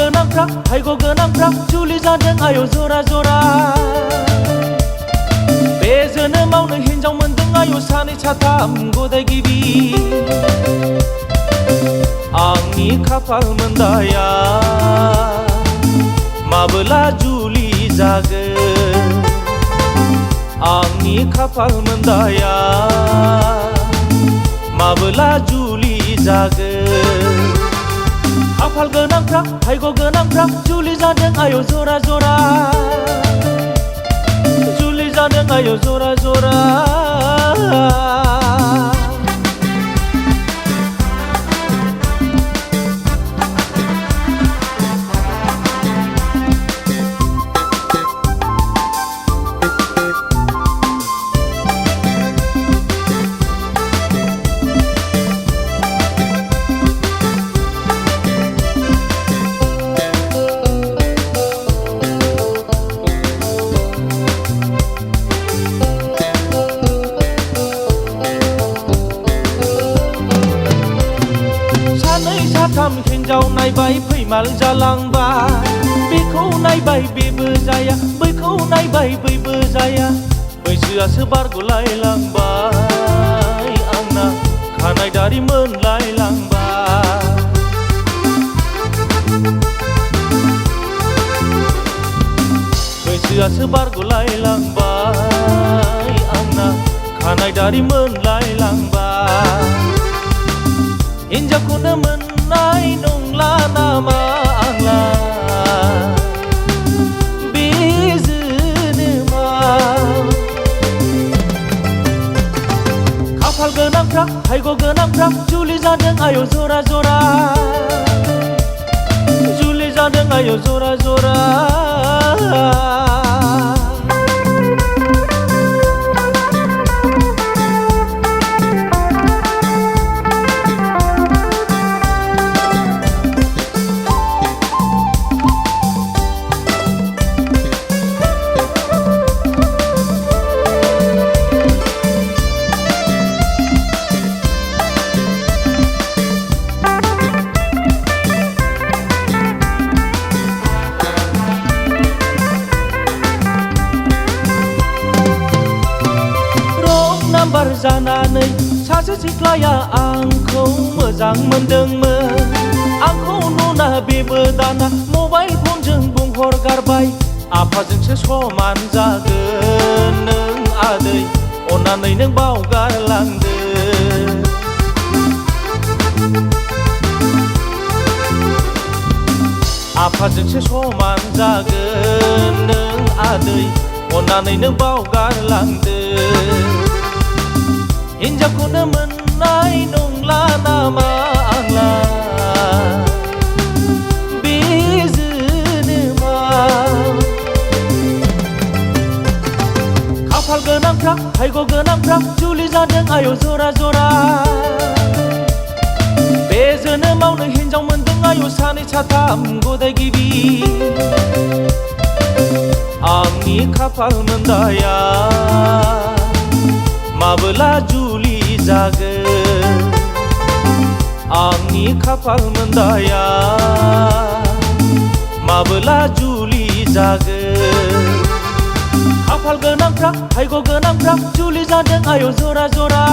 गोनांफ्रा भाग्य गोनांफ्रा जुलि जादों आयौ जरा जरा बे जोनोमावनो हिनजाव मोनदों आयौ सानै साथाम गदाय गिबि आंनि खाफाल मोनदाया माबोला जुलि जागोन आंनि खाफाल मोनदाया माबोला जुलि जागोन खाफाल गोनांफ्रा भाग्य गोनांफ्रा जुलि जादों आयौ जरा जरा जुलि जादों आयौ जरा जरा साथाम हिनजाव नायबाय फैमाल जालांबाय बेखौ नायबाय बेबो जाया बैखौ नायबाय बैबो जाया बैसोआसो बारग'लायलांबाय आंना खानाय दारि मोनलायलांबाय बैसोआसो बारग'लायलांबाय आंना खानाय दारि मोनलायलांबाय हिनजावखौनो मोननाय नंला नामा आंला बे जोनोमाव खाफाल गोनांफ्रा भाग्य गोनांफ्रा जुलि जादों आयौ जरा जरा जुलि जादों आयौ जरा जरा नाम्बार जानानै सासे सिख्लाया आंखौ मोजां मोनदोंमोन आंखौ नुना बेबो दाना मबाइल फनजों बुंहरगारबाय आफाजोंसो समान जागोन नों आदै अननानै नों बावगारलांदो आफाजोंसो समान जागोन नों आदै अननानै नों बावगारलांदो हिनजावखौनो मोननाय नंला नामा आंला बे जोनोमाव खाफाल गोनांफ्रा भाग्य गोनांफ्रा जुलि जादों आयौ जरा जरा बे जोनोमावनो हिनजाव मोनदों आयौ सानै साथाम गदाय गिबि आंनि खाफाल मोनदाया माबोला जुलि जागोन आंनि खाफाल मोनदाया माबोला जुलि जागोन खाफाल गोनांफ्रा भाग्य गोनांफ्रा जुलि जादों आयौ जरा जरा